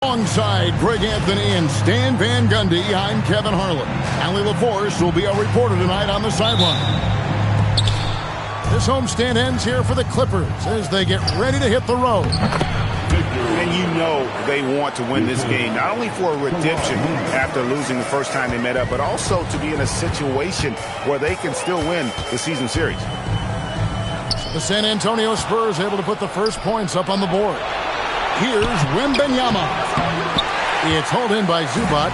Alongside Greg Anthony and Stan Van Gundy, I'm Kevin Harlan. Allie LaForce will be our reporter tonight on the sideline. This homestand ends here for the Clippers as they get ready to hit the road. And you know they want to win this game, not only for a redemption after losing the first time they met up, but also to be in a situation where they can still win the season series. The San Antonio Spurs able to put the first points up on the board. Here's Wembanyama. It's hauled in by Zubac.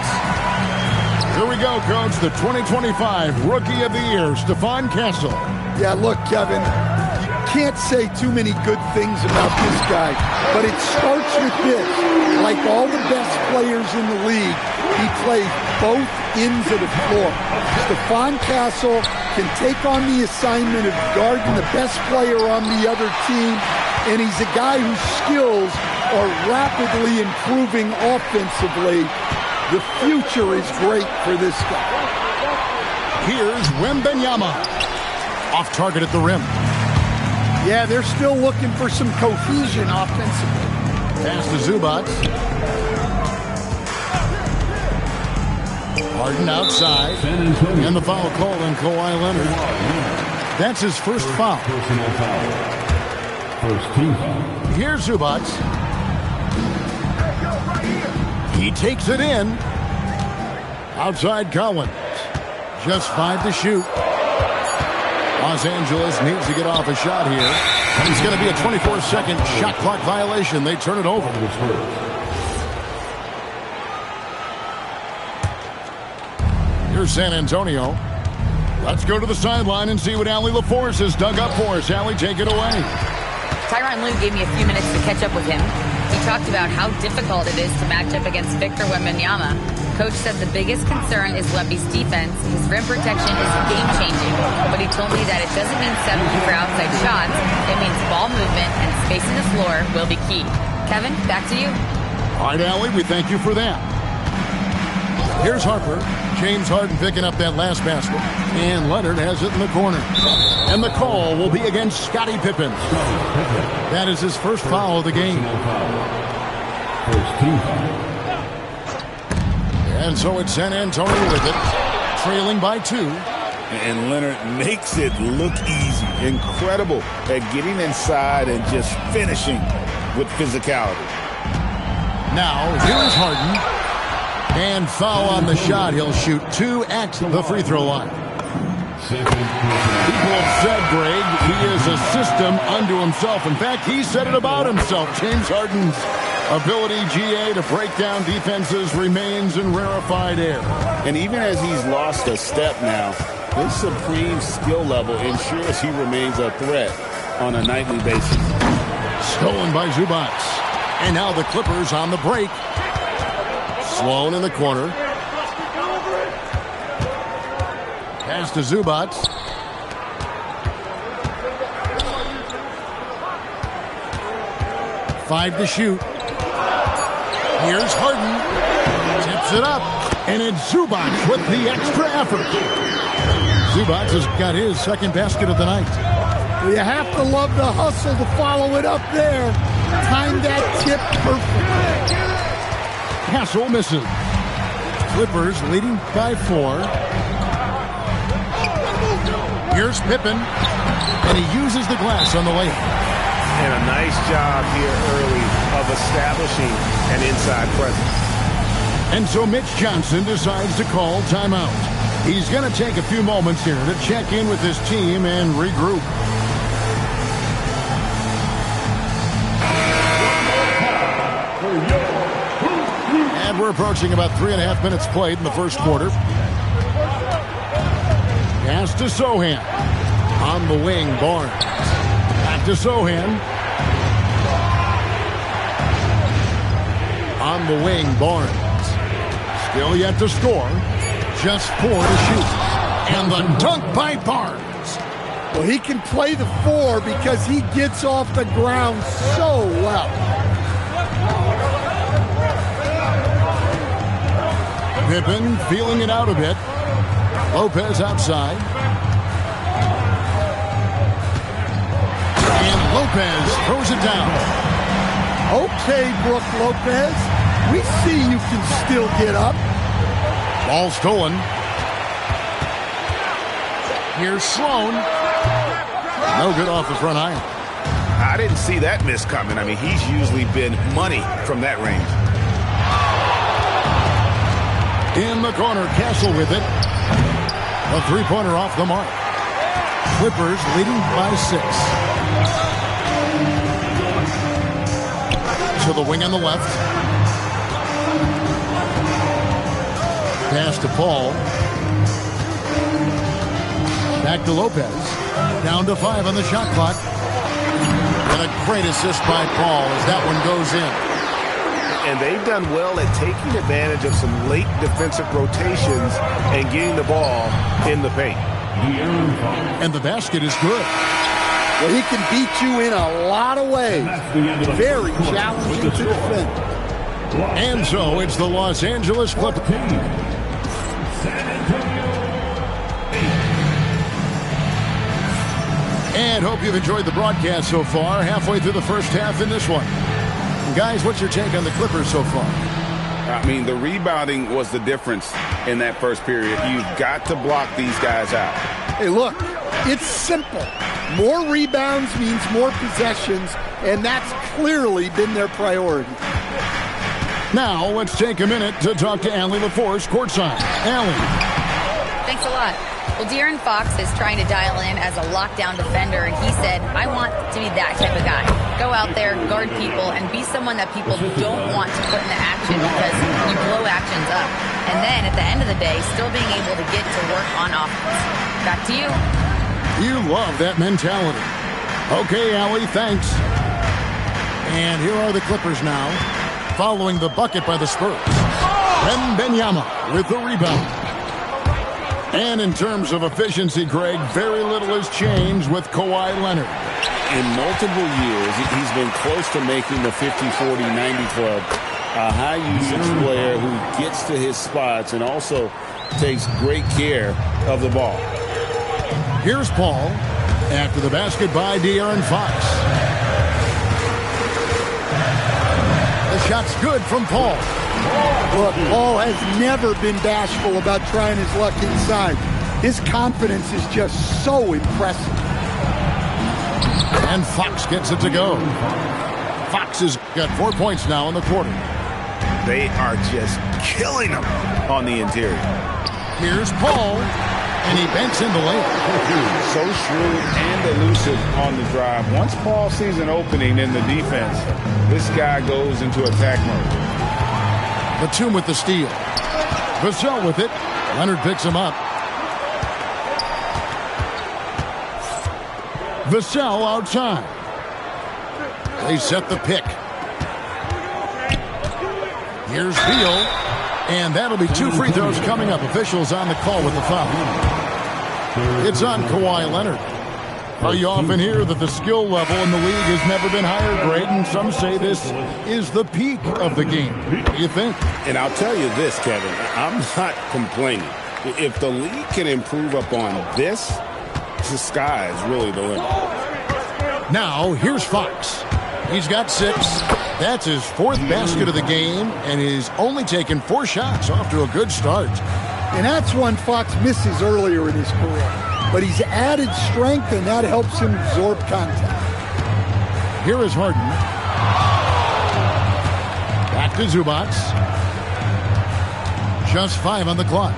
Here we go, Coach. The 2025 Rookie of the Year, Stephon Castle. Yeah, look, Kevin, you can't say too many good things about this guy, but it starts with this. Like all the best players in the league, he plays both ends of the floor. Stephon Castle can take on the assignment of guarding the best player on the other team, and he's a guy whose skills are rapidly improving offensively. The future is great for this guy. Here's Wembanyama. Off target at the rim. Yeah, they're still looking for some cohesion offensively. Pass to Zubac. Harden outside. And the foul called on Kawhi Leonard. That's his first foul. Personal foul. First team foul. Here's Zubac. He takes it in. Outside Collins. Just 5 to shoot. Los Angeles needs to get off a shot here. And it's going to be a 24-second shot clock violation. They turn it over. Here's San Antonio. Let's go to the sideline and see what Allie LaForce has dug up for us. Allie, take it away. Tyronn Lue gave me a few minutes to catch up with him. He talked about how difficult it is to match up against Victor Wembanyama. Coach said the biggest concern is Wemby's defense. His rim protection is game-changing, but he told me that it doesn't mean settling for outside shots. It means ball movement and spacing the floor will be key. Kevin, back to you. All right, Allie, we thank you for that. Here's Harper. James Harden picking up that last basket. And Leonard has it in the corner. And the call will be against Scottie Pippen. That is his first foul of the game. First team foul. And so it's San Antonio with it, trailing by 2. And Leonard makes it look easy. Incredible at getting inside and just finishing with physicality. Now, here's Harden. And foul on the shot. He'll shoot 2 at the free throw line. People have said, Greg, he is a system unto himself. In fact, he said it about himself. James Harden's ability, GA, to break down defenses remains in rarefied air. And even as he's lost a step now, his supreme skill level ensures he remains a threat on a nightly basis. Stolen by Zubac. And now the Clippers on the break. Sloan in the corner. Pass to Zubac. Five to shoot. Here's Harden. Tips it up. And it's Zubac with the extra effort. Zubac has got his second basket of the night. You have to love the hustle to follow it up there. Time that tip perfectly. Castle misses. Clippers leading by 4. Here's Pippen. And he uses the glass on the layup. And a nice job here early of establishing an inside presence. And so Mitch Johnson decides to call timeout. He's going to take a few moments here to check in with his team and regroup. approaching about 3.5 minutes played in the first quarter. Pass to Sohan. On the wing, Barnes. Back to Sohan. On the wing, Barnes. Still yet to score. Just 4 to shoot. And the dunk by Barnes. Well, he can play the 4 because he gets off the ground so well. Pippen feeling it out a bit. Lopez outside. And Lopez throws it down. Okay, Brook Lopez. We see you can still get up. Ball stolen. Here's Sloan. No good off the front iron. I didn't see that miss coming. I mean, he's usually been money from that range. In the corner, Castle with it. A three-pointer off the mark. Clippers leading by 6. To the wing on the left. Pass to Paul. Back to Lopez. Down to 5 on the shot clock. And a great assist by Paul as that one goes in. And they've done well at taking advantage of some late defensive rotations and getting the ball in the paint. And the basket is good. Well, he can beat you in a lot of ways. Very challenging to defend. And so it's the Los Angeles Clippers. And hope you've enjoyed the broadcast so far. Halfway through the first half in this one. Guys, what's your take on the Clippers so far? I mean, the rebounding was the difference in that first period. You've got to block these guys out. Hey, look, it's simple. More rebounds means more possessions, and that's clearly been their priority. Now, let's take a minute to talk to Allie LaForce courtside. Allie. Thanks a lot. Well, De'Aaron Fox is trying to dial in as a lockdown defender, and he said, I want to be that type of guy. Go out there, guard people, and be someone that people don't want to put into action because you blow actions up. And then, at the end of the day, still being able to get to work on offense. Back to you. You love that mentality. Okay, Allie, thanks. And here are the Clippers now, following the bucket by the Spurs. Wembanyama with the rebound. And in terms of efficiency, Greg, very little has changed with Kawhi Leonard. In multiple years, he's been close to making the 50, 40, 90 club. A high-usage player who gets to his spots and also takes great care of the ball. Here's Paul after the basket by De'Aaron Fox. The shot's good from Paul. Look, Paul has never been bashful about trying his luck inside. His confidence is just so impressive. And Fox gets it to go. Fox has got 4 points now in the quarter. They are just killing him on the interior. Here's Paul, and he banks in the lane. So shrewd and elusive on the drive. Once Paul sees an opening in the defense, this guy goes into attack mode. Batum with the steal. Vassell with it. Leonard picks him up. Vassell outside. They set the pick. Here's Beal. And that'll be 2 free throws coming up. Officials on the call with the foul. It's on Kawhi Leonard. You often hear that the skill level in the league has never been higher, Greg, and some say this is the peak of the game. What do you think? And I'll tell you this, Kevin, I'm not complaining. If the league can improve upon this, the sky is really the limit. Now, here's Fox. He's got 6. That's his 4th basket of the game, and he's only taken 4 shots off to a good start. And that's one Fox misses earlier in his career. But he's added strength, and that helps him absorb contact. Here is Harden. Back to Zubac. Just 5 on the clock.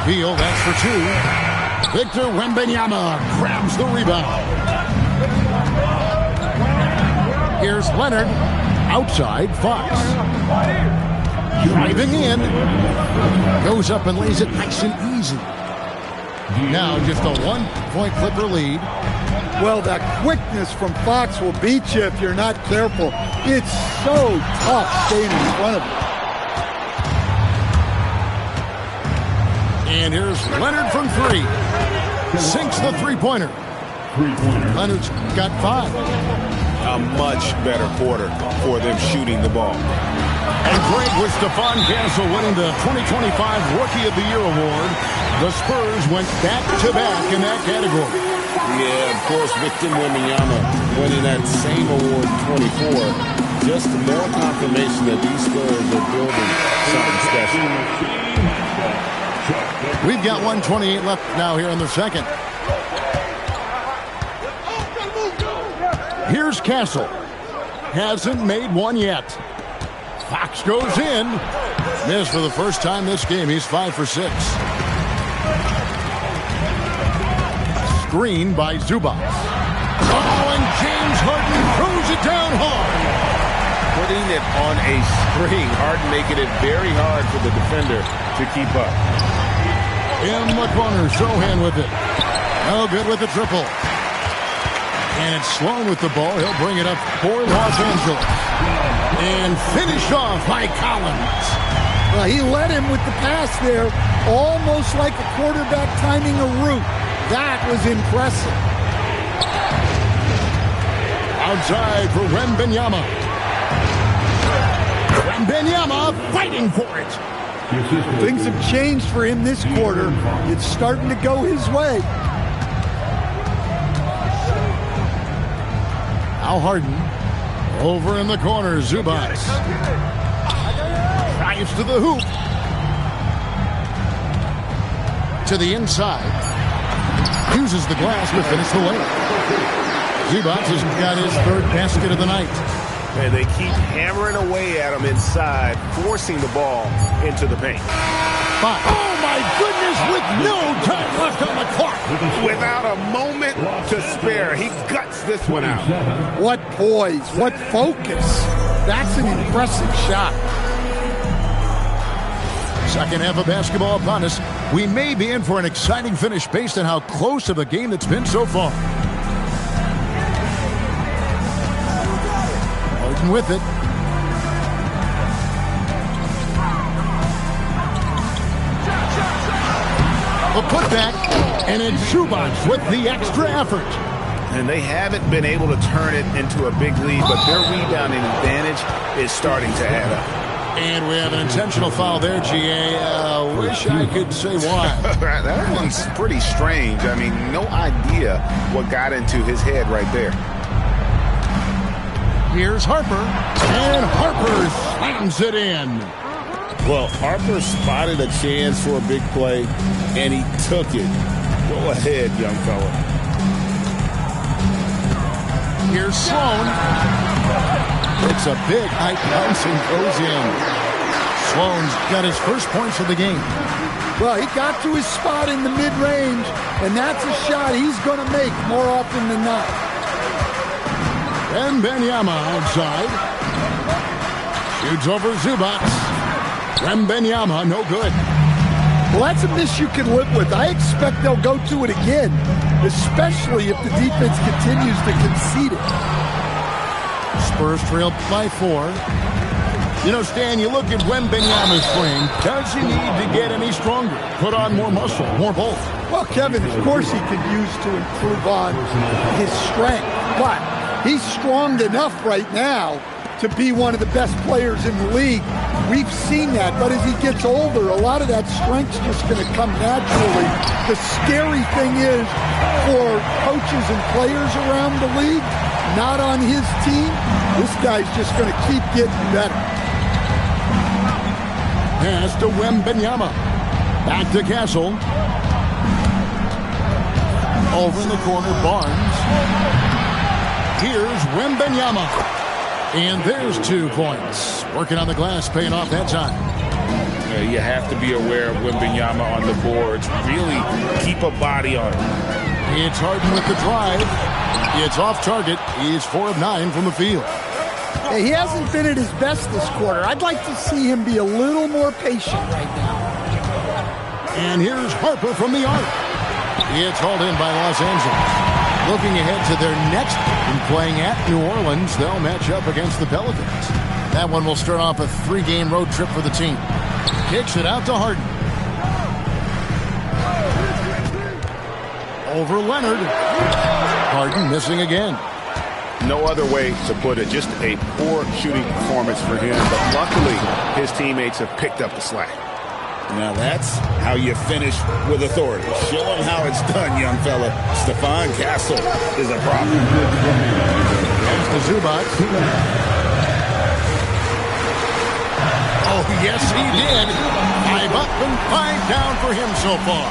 Beal, that's for 2. Victor Wembanyama grabs the rebound. Here's Leonard Outside, Fox. Driving in. Goes up and lays it nice and easy. Now just a 1-point Clipper lead. Well, that quickness from Fox will beat you if you're not careful. It's so tough staying in front of him. And here's Leonard from 3. Sinks the three-pointer. Leonard's got 5. A much better quarter for them shooting the ball. And Greg, with Stephon Castle winning the 2025 Rookie of the Year award, the Spurs went back-to-back in that category. Yeah, of course, Victor Wembanyama winning that same award in 24. Just more confirmation that these Spurs are building something special. We've got 1:28 left now here in the second. Here's Castle. Hasn't made one yet. Fox goes in. Missed for the first time this game. He's 5 for 6. Screen by Zubac. Oh, and James Harden throws it down hard. Putting it on a string. Harden making it very hard for the defender to keep up. In the corner, Sohan with it. No good with the triple. And it's Sloan with the ball. He'll bring it up for Los Angeles. And finished off by Collins. Well, he led him with the pass there, almost like a quarterback timing a route. That was impressive. Outside for Wembanyama. Wembanyama fighting for it. Things have changed for him this quarter. It's starting to go his way. Now Harden. Over in the corner, Zubac. Drives to the hoop. To the inside. Uses the glass to finish the layup. Zubac has got his 3rd basket of the night. And they keep hammering away at him inside, forcing the ball into the paint. 5. Oh, my goodness, with no time left on the clock. Without a moment to spare, he guts this one out. What poise, what focus. That's an impressive shot. Second half of basketball upon us. We may be in for an exciting finish based on how close of a game it's been so far. Harden with it. A putback, and it's Zubac with the extra effort. And they haven't been able to turn it into a big lead, but their rebounding advantage is starting to add up. And we have an intentional foul there, GA. Wish I could say why. That one's pretty strange. I mean, no idea what got into his head right there. Here's Harper, and Harper slams it in. Well, Harper spotted a chance for a big play, and he took it. Go ahead, young fella. Here's Sloan. It's a big high bounce and goes in. Sloan's got his first points of the game. Well, he got to his spot in the mid-range, and that's a shot he's going to make more often than not. And Wembanyama outside. Shoots over Zubac. Wembanyama, no good. Well, that's a miss you can live with. I expect they'll go to it again, especially if the defense continues to concede it. Spurs trailed by 4. You know, Stan, you look at Wembanyama's frame. Does he need to get any stronger? Put on more muscle, more bulk? Well, Kevin, of course he could use to improve on his strength, but he's strong enough right now to be one of the best players in the league. We've seen that, but as he gets older, a lot of that strength's just going to come naturally. The scary thing is for coaches and players around the league, not on his team, this guy's just going to keep getting better. Pass to Wembanyama. Back to Castle. Over in the corner, Barnes. Here's Wembanyama. And there's 2 points. Working on the glass, paying off that time. You have to be aware of Wembanyama on the boards. Really keep a body on him. It's Harden with the drive. It's off target. He's 4 of 9 from the field. Hey, he hasn't been at his best this quarter. I'd like to see him be a little more patient right now. And here's Harper from the arc. It's hauled in by Los Angeles. Looking ahead to their next game, playing at New Orleans, they'll match up against the Pelicans. That one will start off a 3-game road trip for the team. Kicks it out to Harden. Over Leonard. Harden missing again. No other way to put it. Just a poor shooting performance for him. But luckily, his teammates have picked up the slack. Now that's how you finish with authority. Show him how it's done, young fella. Stephon Castle is a problem. There's the Zubac. Oh, yes, he did. 5 up and 5 down for him so far.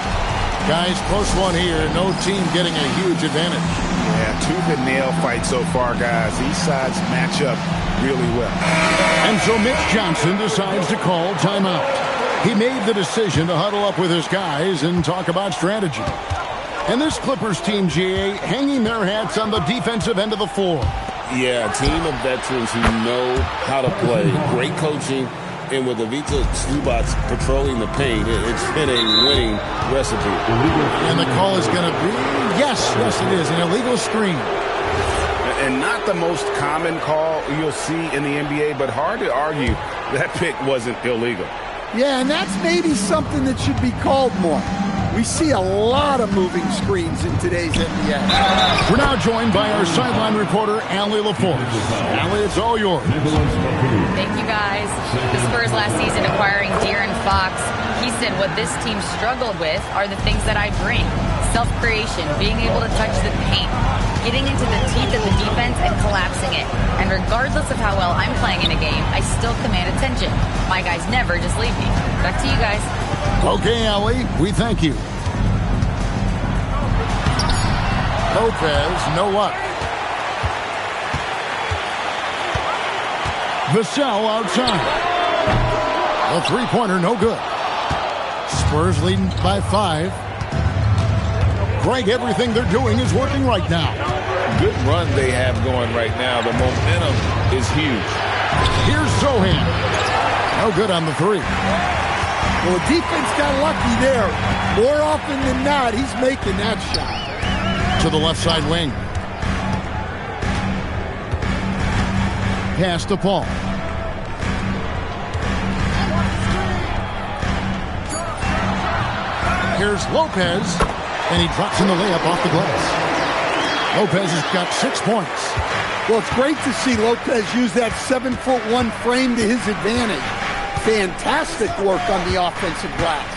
Guys, close one here. No team getting a huge advantage. Yeah, tooth and nail fight so far, guys. These sides match up really well. And so Mitch Johnson decides to call timeout. He made the decision to huddle up with his guys and talk about strategy. And this Clippers team, GA, hanging their hats on the defensive end of the floor. Yeah, a team of veterans who know how to play. Great coaching. And with Ivica Zubac patrolling the paint, it's been a winning recipe. And the call is going to be, yes, it is, an illegal screen. And not the most common call you'll see in the NBA, but hard to argue that pick wasn't illegal. Yeah, and that's maybe something that should be called more. We see a lot of moving screens in today's NBA. We're now joined by our sideline reporter, Allie LaForce. Allie, it's all yours. Thank you, guys. The Spurs last season acquiring De'Aaron Fox. He said what this team struggled with are the things that I bring. Self-creation, being able to touch the paint, getting into the teeth of the defense and collapsing it. And regardless of how well I'm playing in a game, I still command attention. My guys never just leave me. Back to you guys. Okay, Allie, we thank you. Lopez, no luck. Vassell outside. A three-pointer, no good. Spurs leading by 5. Greg, everything they're doing is working right now. Good run they have going right now. The momentum is huge. Here's Sohan. No good on the 3. Well, the defense got lucky there. More often than not, he's making that shot. To the left side wing. Pass to Paul. Here's Lopez, and he drops in the layup off the glass. Lopez has got 6 points. Well, it's great to see Lopez use that 7'1" frame to his advantage. Fantastic work on the offensive glass.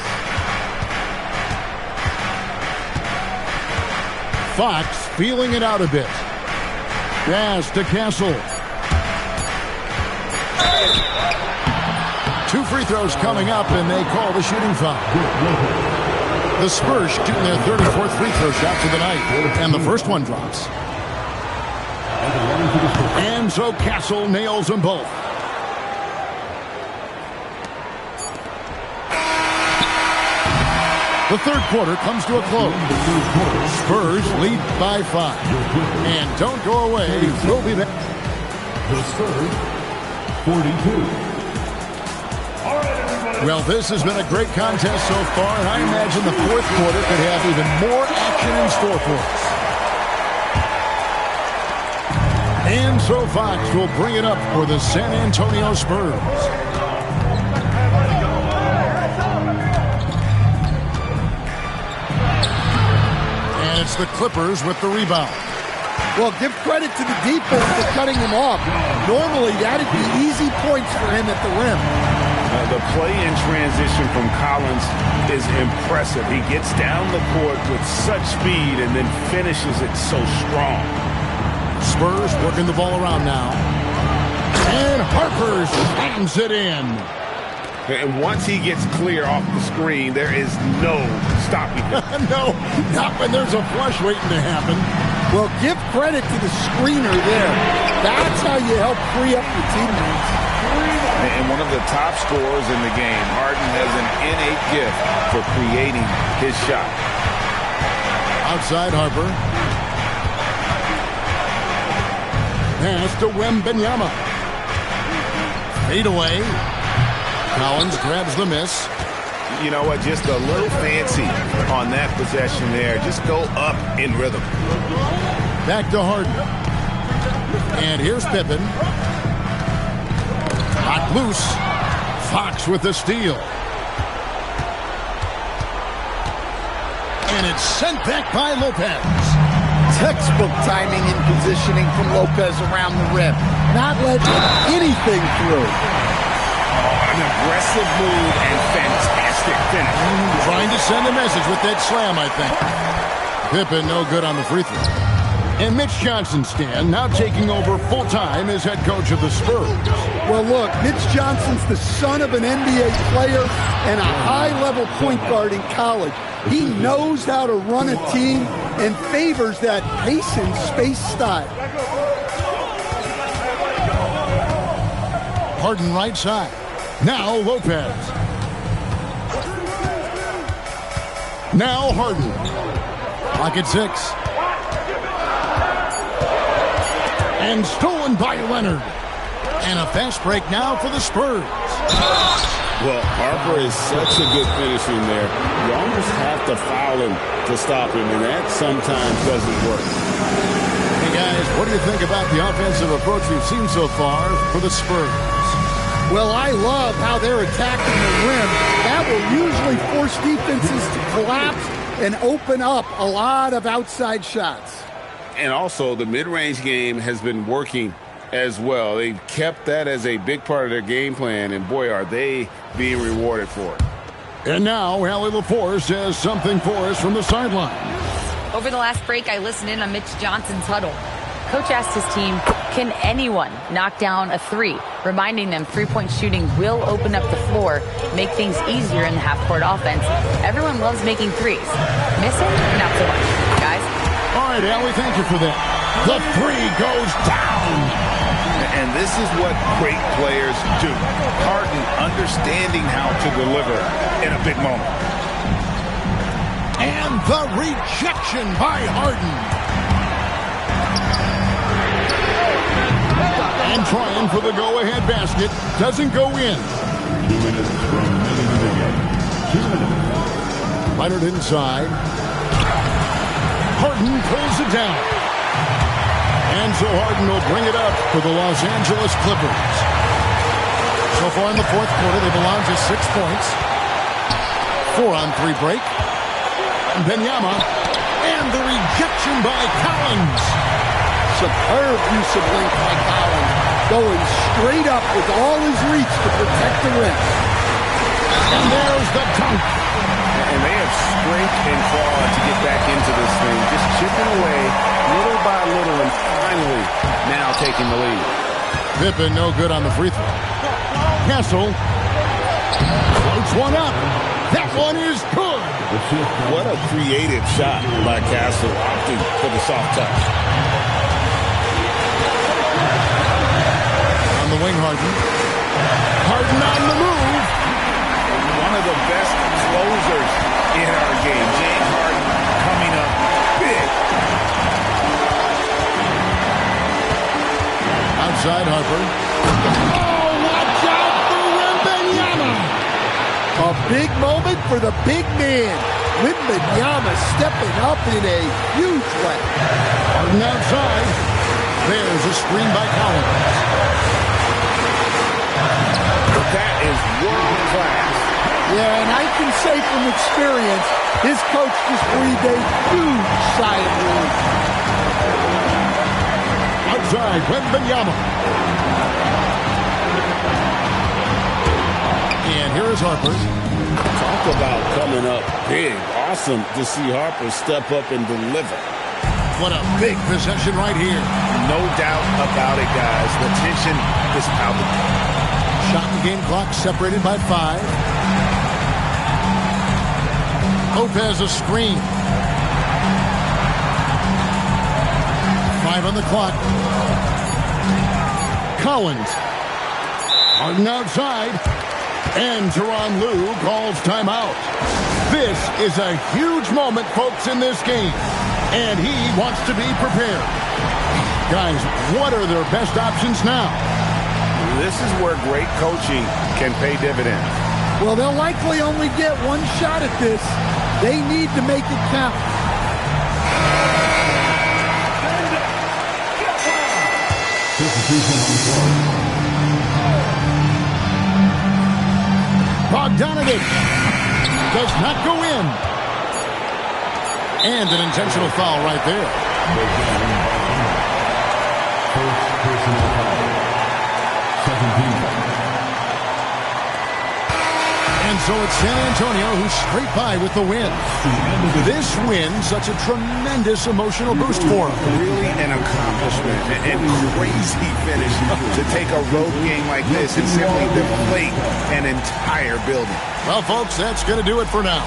Fox feeling it out a bit. Pass to Castle. 2 free throws coming up, and they call the shooting foul. The Spurs shooting their 34th free throw shot of the night, and the first one drops. And so Castle nails them both. The third quarter comes to a close. Spurs lead by 5. And don't go away. We'll be back. The Spurs, 42. Well, this has been a great contest so far, and I imagine the fourth quarter could have even more action in store for us. And so Fox will bring it up for the San Antonio Spurs. And it's the Clippers with the rebound. Well, give credit to the defense for cutting him off. Normally, that'd be easy points for him at the rim. The play in transition from Collins is impressive. He gets down the court with such speed and then finishes it so strong. Spurs working the ball around now. And Harper slams it in. And once he gets clear off the screen, there is no stopping him. No, not when there's a flush waiting to happen. Well, give credit to the screener there. That's how you help free up your teammates. And one of the top scorers in the game, Harden has an innate gift for creating his shot. Outside Harper. Pass to Wembanyama. Fade away. Collins grabs the miss. You know what? Just a little fancy on that possession there. Just go up in rhythm. Back to Harden. And here's Pippen. Knocked loose. Fox with the steal. And it's sent back by Lopez. Textbook timing and positioning from Lopez around the rim. Not letting anything through. An aggressive move and fantastic finish. Trying to send a message with that slam, I think. Pippen no good on the free throw. And Mitch Johnson, Stan, now taking over full-time as head coach of the Spurs. Well, look, Mitch Johnson's the son of an NBA player and a high-level point guard in college. He knows how to run a team and favors that pace and space style. Harden right side. Now Lopez. Now Harden. Clock at 6. And stolen by Leonard. And a fast break now for the Spurs. Well, Harper is such a good finisher in there. You almost have to foul him to stop him, and that sometimes doesn't work. Hey, guys, what do you think about the offensive approach we've seen so far for the Spurs? Well, I love how they're attacking the rim. That will usually force defenses to collapse and open up a lot of outside shots. And also, the mid-range game has been working as well. They've kept that as a big part of their game plan, and boy, are they being rewarded for it. And now, Allie LaForce has something for us from the sideline. Over the last break, I listened in on Mitch Johnson's huddle. Coach asked his team, can anyone knock down a three? Reminding them three-point shooting will open up the floor, make things easier in the half-court offense. Everyone loves making threes. Missing? Not so much. Guys? All right, Allie, thank you for that. The three goes down. And this is what great players do. Harden understanding how to deliver in a big moment. And the rejection by Harden. And trying for the go-ahead basket. Doesn't go in. 2 minutes remaining in the game. 2 minutes. Leonard inside. Harden pulls it down. And so Harden will bring it up for the Los Angeles Clippers. So far in the fourth quarter, they've allowed just 6 points. 4-on-3 break. And Benyama. And the rejection by Collins. Superb use of length by Collins. Going straight up with all his reach to protect the rim. And there's the dunk. And they have scraped and clawed to get back into this thing. Just chipping away little by little and finally now taking the lead. Pippen no good on the free throw. Castle floats one up. That one is good. What a creative shot by Castle, opting for the soft touch. On the wing, Harden. Harden on the move. One of the best closers in our game. James Harden coming up big. Outside Harper. Oh, watch out for Wembanyama. A big moment for the big man. Wembanyama stepping up in a huge way. Harden outside. There's a screen by Collins. That is world class. Yeah, and I can say from experience, his coach just breathed a huge sigh of relief. Outside, Wembanyama. And here is Harper. Talk about coming up big. Awesome to see Harper step up and deliver. What a big possession right here. No doubt about it, guys. The tension is palpable. Shot and game clock separated by 5. Lopez a screen. 5 on the clock. Collins. Harden outside. And Tyronn Lue calls timeout. This is a huge moment, folks, in this game. And he wants to be prepared. Guys, what are their best options now? This is where great coaching can pay dividends. Well, they'll likely only get one shot at this. They need to make it count. Bogdanovich does not go in. And an intentional foul right there. First personal foul. 17. And so it's San Antonio who's straight by with the win. This win, such a tremendous emotional boost for them. Really an accomplishment and crazy finish to take a road game like this and simply deflate an entire building. Well, folks, that's going to do it for now.